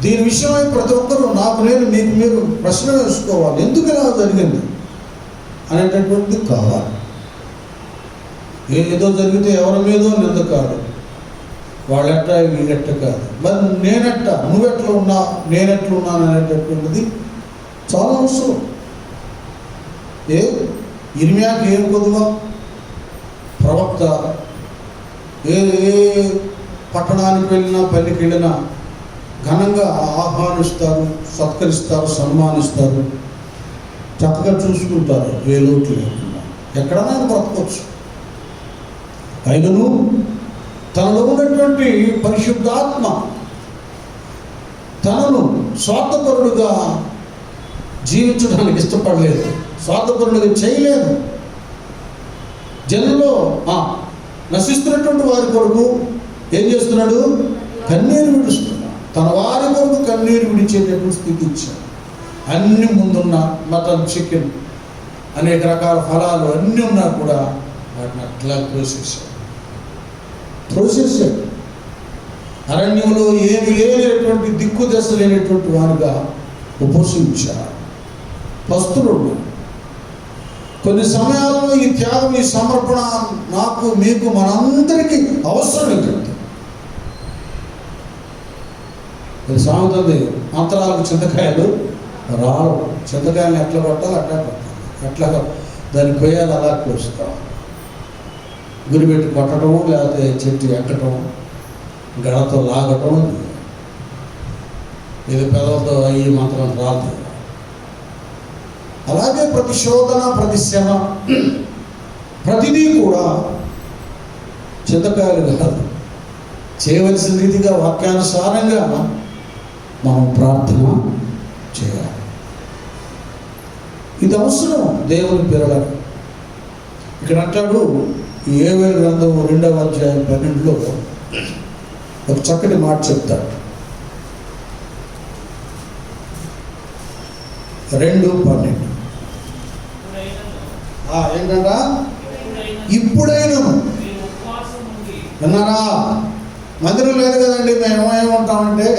Speaker 1: దీని విషయమై ప్రతి ఒక్కరూ నాకు నేను మీకు మీరు ప్రశ్న వేసుకోవాలి. ఎందుకు ఇలా జరిగింది అనేటటువంటిది కావాలి. ఏదో జరిగితే ఎవరి మీదో నింద కాదు, వాళ్ళెట్ట వీళ్ళెట్ట కాదు, మరి నేనెట్ట నువ్వెట్లా ఉన్నా నేనెట్లా ఉన్నాను అనేటటువంటిది చాలా అవసరం. ఇర్మియాకి ఏం కొద్దుగా ప్రవక్త ఏ పట్టణానికి వెళ్ళినా పల్లికి వెళ్ళినా ఘనంగా ఆహ్వానిస్తారు, సత్కరిస్తారు, సన్మానిస్తారు, చక్కగా చూసుకుంటారు, ఏ లోటు లేకుండా. ఎక్కడైనా బ్రతకొచ్చు. అయినను తనలో ఉన్నటువంటి పరిశుద్ధాత్మ తనను స్వార్థపరుడుగా జీవించడానికి ఇష్టపడలేదు, స్వార్థపరుడుగా చేయలేదు. జనంలో నశిస్తున్నటువంటి వారి కొరకు ఏం చేస్తున్నాడు? కన్నీరు విడుస్తున్నాడు. తన వారి కొరకు కన్నీరు విడిచేటటువంటి స్థితి ఇచ్చాడు. అన్ని ముందున్న మటన్, చికెన్, అనేక రకాల ఫలాలు అన్నీ ఉన్నా కూడా వాటిని అట్లా త్రోసేశాడు. అరణ్యంలో ఏమి లేనటువంటి దిక్కు దశ లేనటువంటి వారుగా ఉపసించాడు. పస్తులు కొన్ని సమయాల్లో ఈ త్యాగం, ఈ సమర్పణ నాకు మీకు మనందరికీ అవసరం ఏంటంటే, సాగుతుంది మంత్రాలకు చింతకాయలు రావు. చింతకాయలను ఎట్లా కొట్టాలి అట్లా కొట్టాలి, ఎట్లా దాన్ని కొయ్యాలి అలా కోసుకోవాలి. గురిపెట్టి కొట్టడం, లేకపోతే చెట్టు ఎక్కటం, గడతో లాగటం, ఇది పెదవులతో ఈ మంత్రం రాదు. అలాగే ప్రతి శోధన, ప్రతి శ్రమ, ప్రతిదీ కూడా చింతకాయలు కాదు. చేయవలసిన రీతిగా వాక్యానుసారంగా మనం ప్రార్థన చేయాలి. ఇది అవసరం దేవుని పిల్లలకు. ఇక్కడ అంటాడు యోవేలు గ్రంథం 2వ అధ్యాయం 12లో ఒక చక్కటి మాట చెప్తాడు. 2:12 ఏంటంట? ఇప్పుడైనా విన్నారా? మందిరం లేదు కదండి, మేము ఏమంటామంటే,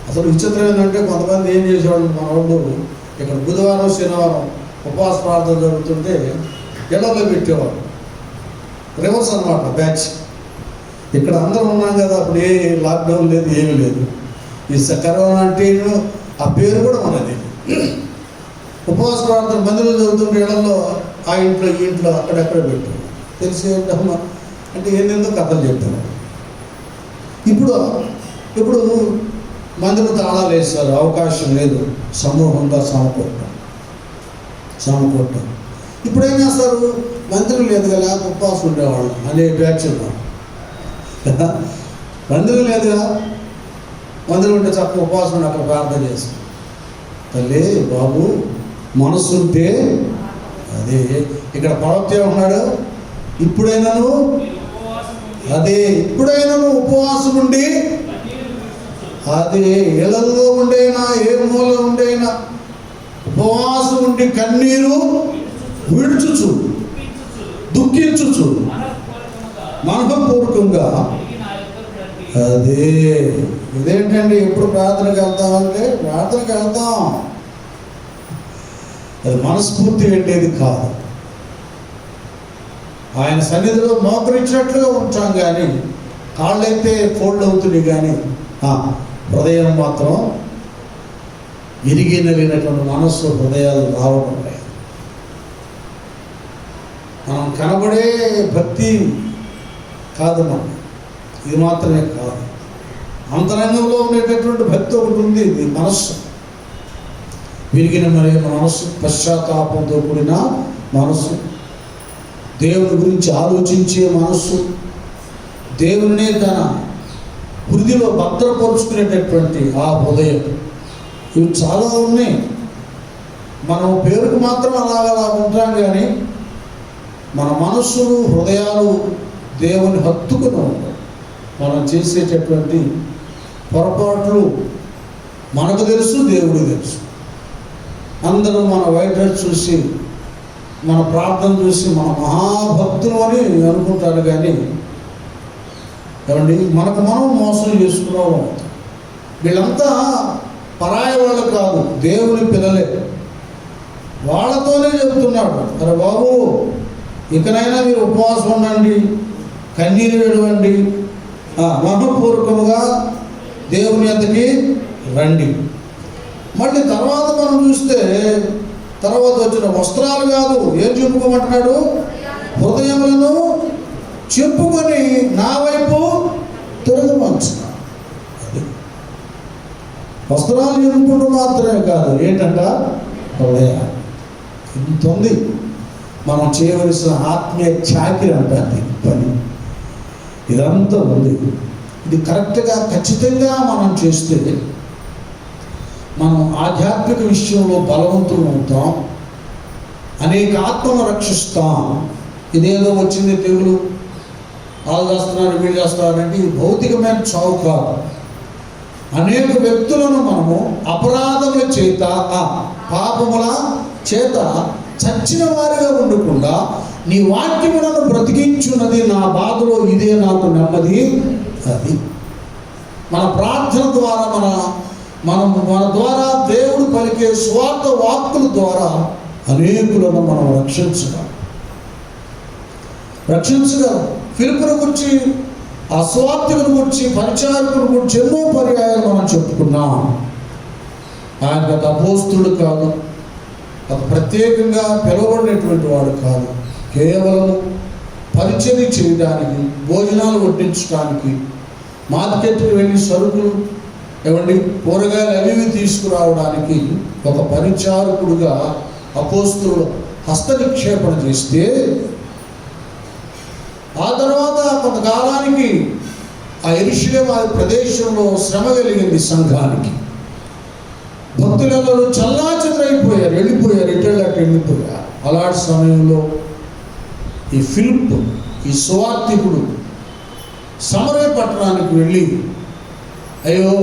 Speaker 1: అసలు విచిత్రం ఏంటంటే కొంతమంది ఏం చేసేవాళ్ళు, మన వాళ్ళు ఇక్కడ బుధవారం శనివారం ఉపవాస ప్రార్థన జరుగుతుంటే ఇళ్లలో పెట్టేవాళ్ళు. రివర్స్ అన్నమాట బ్యాచ్. ఇక్కడ అందరం ఉన్నాం కదా, అప్పుడు ఏ లాక్డౌన్ లేదు, ఏమీ లేదు. ఈ కరోనా అంటే ఆ పేరు కూడా మనది. ఉపవాస ప్రార్థన మందిరం జరుగుతుంటే ఇళ్లలో ఆ ఇంట్లో ఈ ఇంట్లో అక్కడెక్కడ పెట్టారు. తెలిసి ఏంటమ్మా అంటే ఏంటో కథలు చెప్పారు. ఇప్పుడు మందిరం తాళాలు వేస్తారు, అవకాశం లేదు, సమూహంగా సమకూడటం. ఇప్పుడు ఏం చేస్తారు? మందిరం లేదు కదా, ఉపవాసం ఉండేవాళ్ళు అనే బ్యాచ్ ఉన్నాం. మందిరం లేదుగా, మందిరం ఉంటే చక్కగా ఉపవాసం ఉండి అక్కడ ప్రార్థన చేస్తాం. తల్లి బాబు మనస్సు ఉంటే అదే. ఇక్కడ ప్రవక్త ఉన్నాడు, ఇప్పుడైనాను ఉపవాసం ఉండి, అది ఇళ్లలో ఉండైనా ఏ మూల ఉండైనా ఉపవాసం ఉండి కన్నీరు విడుచుచు దుఃఖించుచు మనఃపూర్వకంగా. ఇదేంటండి ఎప్పుడు ప్రార్థనకి వెళ్తామంటే ప్రార్థనకి వెళ్తాం, అది మనస్ఫూర్తి వెళ్ళేది కాదు. ఆయన సన్నిధిలో మోకరించినట్లుగా ఉంటాం, కానీ కాళ్ళైతే ఫోల్డ్ అవుతుంది, కానీ హృదయం మాత్రం ఇరిగి నలిగినటువంటి మనస్సు, హృదయాలు రావడం లేదు. మనం కనబడే భక్తి కాదు, మనం ఇది మాత్రమే కాదు, అంతరంగంలో ఉండేటటువంటి భక్తి ఒకటి ఉంది. ఇది మనస్సు, విరిగిన మరి మనస్సు, పశ్చాత్తాపంతో కూడిన మనస్సు, దేవుని గురించి ఆలోచించే మనస్సు, దేవునినే తన హృదయలో భద్రపరుచుకునేటటువంటి ఆ హృదయం, ఇవి చాలా ఉన్నాయి. మనం పేరుకు మాత్రం అలా ఉంటాం, కానీ మన మనస్సులు, హృదయాలు దేవుని హత్తుకుని ఉంటాయి. మనం చేసేటటువంటి పొరపాట్లు మనకు తెలుసు, దేవుడికి తెలుసు. అందరూ మన వైట్ డ్రెస్ చూసి, మన ప్రార్థన చూసి మన మహాభక్తులు అని అనుకుంటారు, కానీ ఏమండి మనకు మనం మోసం చేసుకున్నాం. వీళ్ళంతా పరాయి వాళ్ళు కాదు, దేవుని పిల్లలే. వాళ్ళతోనే చెబుతున్నాడు, అరే బాబు, ఇకనైనా మీరు ఉపవాసం ఉండండి, కన్నీరు విడవండి, మనపూర్వకముగా దేవుని యొద్దకి రండి. మళ్ళీ తర్వాత మనం చూస్తే, తర్వాత వచ్చిన వస్త్రాలు కాదు, ఏం చెప్పుకోమంటున్నాడు? హృదయములను చెప్పుకొని నా వైపు తిరగమంచున్నాడు. వస్త్రాలు చెప్పుకుంటూ మాత్రమే కాదు, ఏంటంట? హృదయాలు. ఇంత ఉంది మనం చేయవలసిన ఆత్మీయ చాకిరి అంటారు పని. ఇదంతా ఉంది. ఇది కరెక్ట్గా ఖచ్చితంగా మనం చేస్తే మనం ఆధ్యాత్మిక విషయంలో బలవంతులు అవుతాం, అనేక ఆత్మను రక్షిస్తాం. ఇదేదో వచ్చింది తెగులు, వాళ్ళు చేస్తున్నారు, వీళ్ళు చేస్తున్నారంటే ఇది భౌతికమైన చావు కాదు. అనేక వ్యక్తులను మనము అపరాధముల చేత, పాపముల చేత చచ్చిన వారిగా ఉండకుండా నీ వాక్యములను బ్రతికించున్నది నా బాధలో, ఇదే నాకు నెమ్మది. అది మన ప్రార్థన ద్వారా, మన ద్వారా దేవుడు పలికే స్వార్థ వాక్కుల ద్వారా అనేకులను మనం రక్షించగలం. ఫిలిప్పును గురించి, ఆ స్వార్థకుని గురించి, పరిచారకుని గురించి ఎన్నో పర్యాయాలు మనం చెప్పుకున్నాం. ఆయన గత అపోస్తుడు కాదు, ఒక ప్రత్యేకంగా పిలువబడినటువంటి వాడు కాదు. కేవలం పరిచర్య చేయడానికి, భోజనాలు వడ్డించడానికి, మార్కెట్కి వెళ్ళి సరుకులు ఏమండి కూరగాయలు అవి తీసుకురావడానికి ఒక పరిచారకుడుగా అపోస్తులు హస్తనిక్షేపణ చేస్తే, ఆ తర్వాత కొంతకాలానికి ఆ యెరూషలేము ప్రదేశంలో శ్రమ కలిగింది సంఘానికి. భక్తులందరూ చల్లాచెదరైపోయారు, వెళ్ళిపోయారు. అలాంటి సమయంలో ఈ ఫిలిప్పు, ఈ సువార్తికుడు సమరయ పట్టణానికి వెళ్ళి, అయ్యో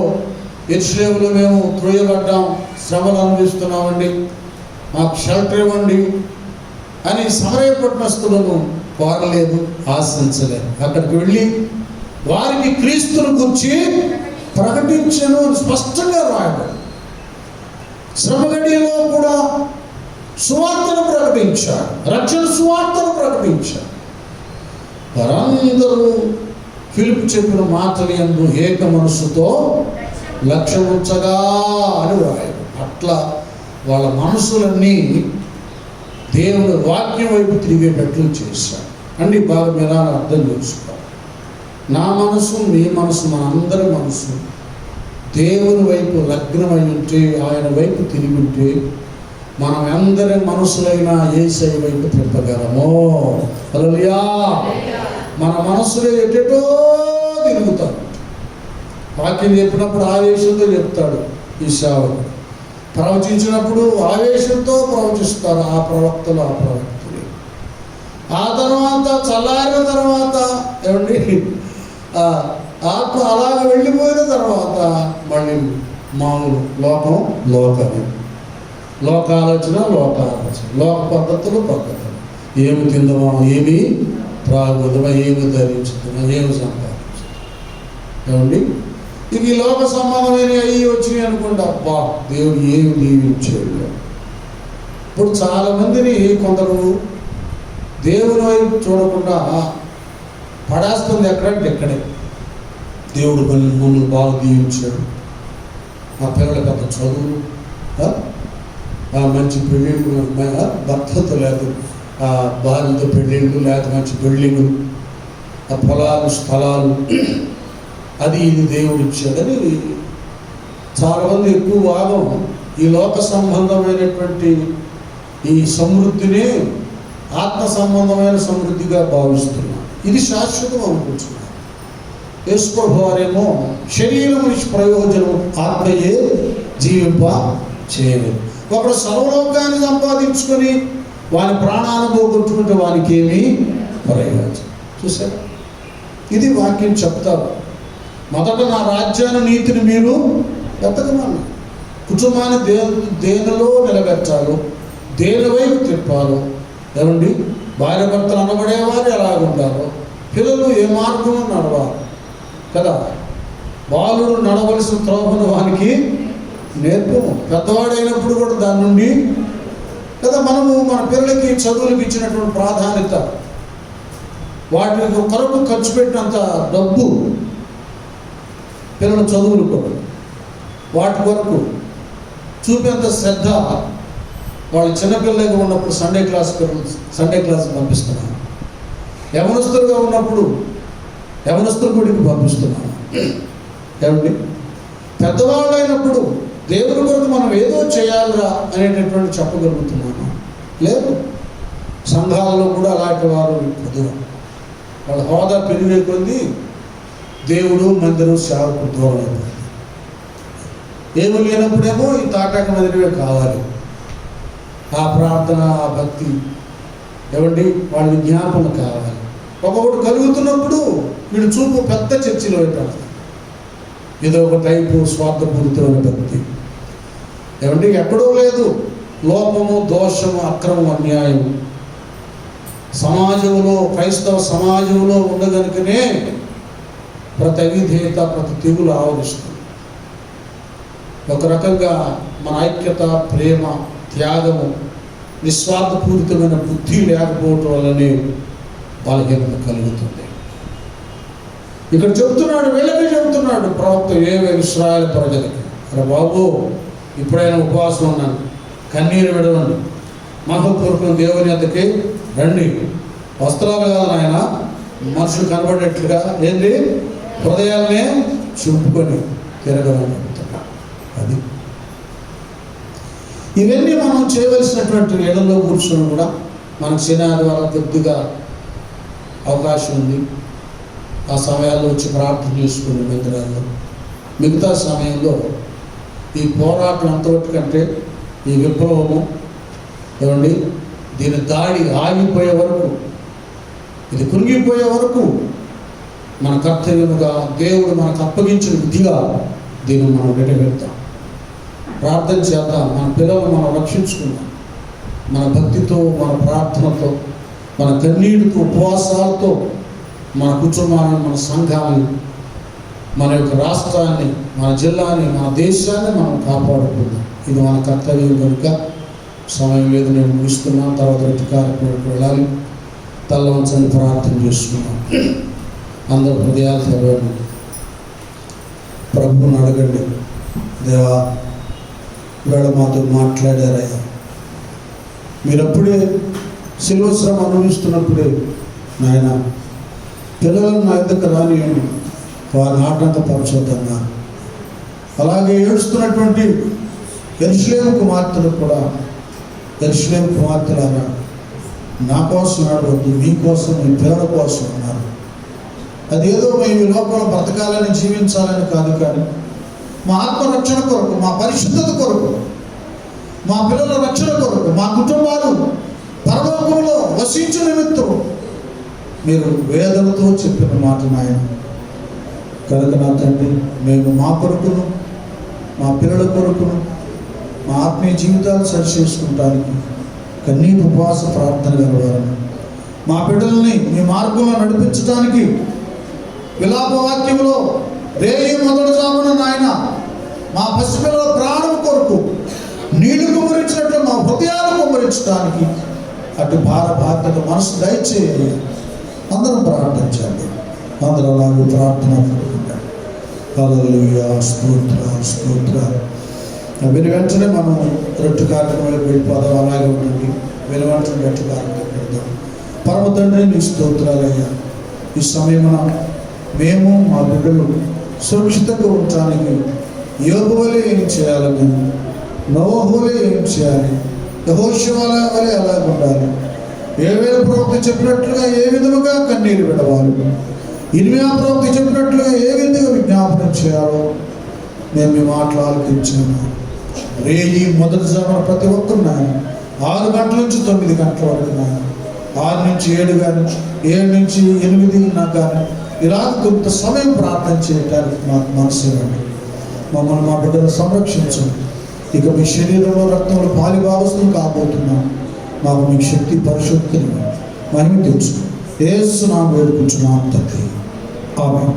Speaker 1: యెరూషలేములో మేము త్రోయబడ్డాం, శ్రమలు అనుభవిస్తున్నామండి, మాకు షెల్టర్ ఇవ్వండి అని సమరయ పట్టణస్తులను కోరలేదు, ఆశించలేదు. అక్కడికి వెళ్ళి వారికి క్రీస్తును గురించి ప్రకటించను స్పష్టంగా రాయబడి, శ్రమ గడియలో కూడా సువార్తను ప్రకటించాడు, రక్షణ సువార్తను ప్రకటించాడు. వారందరూ ఫిలిప్పు చెప్పిన మాటలు యందు ఏక మనస్సుతో లక్ష్యం ఉంచగా అని రాయడు. అట్లా వాళ్ళ మనసులన్నీ దేవుని వాక్యం వైపు తిరిగేటట్లు చేశాడు. అండి బాగా మీరు అర్థం చేసుకోవాలి. నా మనసు, మీ మనసు, మనందరి మనసు దేవుని వైపు లగ్నమై ఉంటే, ఆయన వైపు తిరిగి ఉంటే, మనం అందరి మనసులైనా యేసయ్య వైపు తిప్పగలము. హల్లెలూయా. మన మనసులో ఎటెటో తిరుగుతాడు. వాక్యం చెప్పినప్పుడు ఆవేశంతో చెప్తాడు ఈ సేవకుడు, ప్రవచించినప్పుడు ఆవేశంతో ప్రవచిస్తారు ఆ ప్రవక్తలు, ఆ ప్రవక్తులు. ఆ తర్వాత చల్లారిన తర్వాత ఏమండి ఆత్మ అలాగ వెళ్ళిపోయిన తర్వాత మళ్ళీ మామూలు లోకమే, లోకాలోచన, లోక పద్ధతులు. ఏమి తిందమా, ఏమి త్రాగుదమా, ఏమి ధరించుదమా, ఏమి సంపాదించుదాం. ఏమండి ఇక ఈ లోక సంబంధమైన అవి వచ్చినాయి అనుకోండి, అబ్బా దేవుడు ఏమి దీవించాడు. ఇప్పుడు చాలామందిని కొందరు దేవుని వైపు చూడకుండా పడేస్తుంది ఎక్కడంటే ఎక్కడే. దేవుడు మమ్మల్ని బాగా దీవించాడు, మా పిల్లలకి అంత చదువు, మంచి పెళ్ళిళ్ళు, భర్తతో లేదు భార్యతో పెళ్ళిళ్ళు, లేకపోతే మంచి బిల్డింగులు, ఆ పొలాలు స్థలాలు, అది ఇది దేవుడు ఇచ్చాడని చాలామంది ఎక్కువ భాగం ఈ లోక సంబంధమైనటువంటి ఈ సమృద్ధిని ఆత్మ సంబంధమైన సమృద్ధిగా భావిస్తున్నాం. ఇది శాశ్వతం అనుకుంటున్నాం. యేసు ప్రభువు వారేమో శరీరం నుంచి ప్రయోజనం ఆత్మయే జీవింప చేయలేదు. ఒకడు సర్వలోకాన్ని సంపాదించుకొని వాని ప్రాణాన్ని పోగొట్టుకుంటే వానికి ఏమీ ప్రయోజనం. చూసారా, ఇది వాక్యం చెప్తారు. మొదట నా రాజ్యాన్ని నీతిని మీరు వెతకమన్నా. కుటుంబాన్ని దేనిలో నిలబెట్టాలో, దేని వైపు తిప్పాలో, ఏమండి భార్య భర్తలు అనబడేవారు ఎలాగుంటారో, పిల్లలు ఏ మార్గంలో నడవాలి కదా, బాలుడు నడవలసిన త్రోవను వానికి నేర్పము. పెద్దవాడైనప్పుడు కూడా దాని నుండి కదా మనము మన పిల్లలకి చదువులకు ఇచ్చినటువంటి ప్రాధాన్యత, వాటి కొరకు ఖర్చు పెట్టినంత డబ్బు పిల్లల చదువులు కూడా, వాటి కొరకు చూపేంత శ్రద్ధ వాళ్ళు చిన్నపిల్లలుగా ఉన్నప్పుడు సండే క్లాస్కి పంపిస్తున్నాను. యవనస్తులుగా ఉన్నప్పుడు యవనస్తుల గుడికి పంపిస్తున్నాను. ఏమండి, పెద్దవాళ్ళు అయినప్పుడు దేవుని కొరకు మనం ఏదో చేయాలిరా అనేటటువంటి చెప్పగలుగుతున్నాను. లేదు, సంఘాలలో కూడా అలాంటి వారు పొద్దున వాళ్ళ హోదా పెరిగే కొద్దీ దేవుడు మందిరం సేవకు దూరం అయిపోయింది. ఏమీ లేనప్పుడేమో ఈ తాటాక మందిరమే కావాలి, ఆ ప్రార్థన, ఆ భక్తి, ఏమండి వాళ్ళ విజ్ఞాపన కావాలి. ఒకటి కలుగుతున్నప్పుడు వీడు చూపు పెద్ద చర్చిలో పెట్టాలి. ఇదో ఒక టైపు స్వార్థపూరితమైన భక్తి. ఏమండి ఎక్కడో లేదు, లోపము, దోషము, అక్రమం, అన్యాయం సమాజంలో, క్రైస్తవ సమాజంలో ఉండగనుకనే ప్రతి అవిధేయత, ప్రతి తెగులు ఆవరిస్తుంది. ఒక రకంగా మన ఐక్యత, ప్రేమ, త్యాగము, నిస్వార్థపూరితమైన బుద్ధి లేకపోవటం వల్లనే బలహీనత కలుగుతుంది. ఇక్కడ చెబుతున్నాడు, వీళ్ళకే చెబుతున్నాడు ప్రవక్త ఇశ్రాయేలు ప్రజలకి, అరే బాబు ఇప్పుడైనా ఉపవాసం ఉన్నాను, కన్నీరు విడవండి, మహోపూర్వకం దేవుని వద్దకి రండి. వస్త్రాలు కాదు ఆయన, మనుషులు కనబడేట్లుగా ఏంటి హృదయాలనే చుంపుకొని తిరగమని చెప్తున్నా. అది ఇవన్నీ మనం చేయవలసినటువంటి ఇళ్లలో కూర్చొని కూడా మనకు శనివారం ద్వారా కొద్దిగా అవకాశం ఉంది. ఆ సమయాల్లో వచ్చి ప్రార్థన చేసుకుని మందిరాల్లో, మిగతా సమయంలో ఈ పోరాటం అంతవరకు కంటే ఈ విప్లవము, ఏమండి దీని దాడి ఆగిపోయే వరకు, ఇది కుంగిపోయే వరకు మన కర్తవ్యముగా దేవుడు మనకు అప్పగించిన విధిగా దీన్ని మనం నెరవేర్తాం. ప్రార్థన చేద్దాం, మన పిల్లలను మనం రక్షించుకుందాం. మన భక్తితో, మన ప్రార్థనతో, మన కన్నీటితో, ఉపవాసాలతో మన కుటుంబాన్ని, మన సంఘాన్ని, మన యొక్క రాష్ట్రాన్ని, మన జిల్లాని, మన దేశాన్ని మనం కాపాడుకుందాం. ఇది మన కర్తవ్యం కనుక సమయం లేదు, నేను ముగిస్తున్నాను. తర్వాత రెడ్డి కార్యక్రమానికి వెళ్ళాలి. తల్ల వంచని ప్రార్థన చేసుకున్నాం. అందరూ హృదయాలు తెరవండి, ప్రభువుని అడగండి. దేవా, ఇవాళ మాతో మాట్లాడారయ్యా, మీరప్పుడే శిలువ శ్రమ అనుభవిస్తున్నప్పుడే నాయన పిల్లలను నా ఎద్దకు రానియండి, వారిని ఆటంకపరచొద్దన్నా. అలాగే ఏడుస్తున్నటువంటి యెరూషలేము కుమార్తెలు కూడా, యెరూషలేము కుమార్తెలారా, నా కోసం ఆడవద్దు, మీ కోసం, మీ పిల్లల కోసం అన్నారు. అదేదో మేము ఈ లోపల బ్రతకాలని, జీవించాలని కాదు, కానీ మా ఆత్మరక్షణ కొరకు, మా పరిశుద్ధత కొరకు, మా పిల్లల రక్షణ కొరకు, మా కుటుంబాలు పరలోకంలో వసించు నిమిత్తం మీరు వేదనతో చెప్పిన మాట నాయన. కనుక నా తండ్రి, మేము మా కొరకును, మా పిల్లల కొరకును, మా ఆత్మీయ జీవితాలు సరి చేసుకుంటానికి కన్నీటి ఉపవాస ప్రార్థన గలవారని, మా బిడ్డల్ని మీ మార్గంలో నడిపించడానికి విలాప వాక్యంలో రేయి మొదటి జామున నాయన మా పసిపిల్లల ప్రాణం కొరకు నీళ్లు కుమ్మరించినట్లు మా హృదయాలు కుమ్మరించడానికి అటు భార బాధ్యత మనసు దయచేయాలి. అందరం ప్రార్థించండి. అందరూ అలాగే ప్రార్థన పడుకుంటారు. హల్లెలూయా, స్తోత్రాలు స్తోత్రాలు. విని వెంటనే మనం రొట్టె కార్యక్రమాలకు వెళ్ళిపోదాం. అలాగే ఉండండి. విని వెంటనే రొట్టె కార్యక్రమం పెడదాం. పరమ తండ్రి నీ స్తోత్రాలయ్యా. ఈ సమయమున మేము మా బిడ్డలు సురక్షితంగా ఉండటానికి యోబు వలె ఏం చేయాలని, నోవహు వలె ఏం చేయాలి, యెహోషువ వలె ఎలా ఉండాలి, యోవేలు ప్రవక్త చెప్పినట్లుగా ఏ విధముగా కన్నీరు విడవాలి, ఇర్మీయా ప్రవక్త చెప్పినట్లుగా ఏ విధంగా విజ్ఞాపనం చేయాలో మేము మీ మాటలు ఆలకించాము. రేయి మొదటి జామున ప్రతి ఒక్కరు నాయన 6 గంటల నుంచి 9 గంటల వరకు నాయన, 6 నుంచి 7 కానీ 7 నుంచి 8 కానీ ఇలా కొంత సమయం ప్రార్థన చేయడానికి మాకు మనసు ఇవ్వండి. మమ్మల్ని మా బిడ్డలు సంరక్షించండి. ఇక మీ శరీరంలో రక్తంలో పాలి భాగస్తులు కాబోతున్నాం. మాకు మీ శక్తి పరిశుద్ధిని మహిమ తెచ్చు. యేసు నామమున వేడుకుంటున్నాం తండ్రి. ఆమేన్.